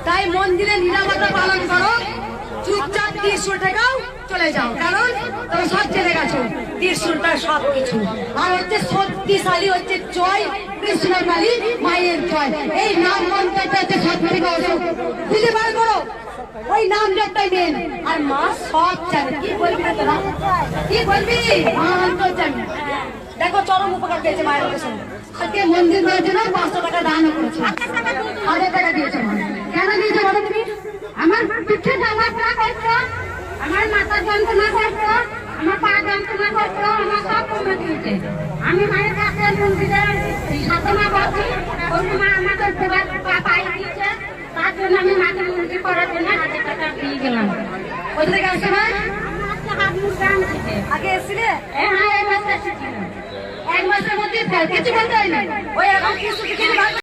তাই মন্দিরে নিরাপত্তা পালন করো, চুপচাপ ত্রিশূল টাকাও চলে যাও, কারণ তুমি সব জেনে গেছো ত্রিশূলটা সব কিছু। আর হচ্ছে শক্তিশালী হচ্ছে জয় কৃষ্ণকালী মায়ের জয়। এই নাম মন্ত্রটা হচ্ছে সব থেকে ওষুধ, খুঁজে বার করো। ওই নাম জপটাই মেন, আর মা সব জানে। কি বলবি না তোরা, কি বলবি? মা অন্তর জানে। দেখো চরম উপকার পেয়েছে মায়ের কাছে। আজকে মন্দির করার জন্য 500 টাকা দান করেছে, 1000 টাকা দিয়েছে। কেন দিয়েছে বলো তুমি? আমার পিঠে যন্ত্রণা করতো, আমার মাথা যন্ত্রণা করতো, আমার পা যন্ত্রণা করতো, আমার সব কমে দিয়েছে। আমি মায়ের কাছে মন্দিরে সাধনা করছি, ওই মা আমাকে পাই দিয়েছে। তার জন্য আমি মাকে মন্দির করার জন্য 1000 টাকা দিয়ে গেলাম। কোথা থেকে আসছে মা? আগে এসেছিলে? হ্যাঁ, এই মাসে এসেছিলাম। 1 মাসের মধ্যে কিছু বলতে হয়নি। ওই এখন কিছু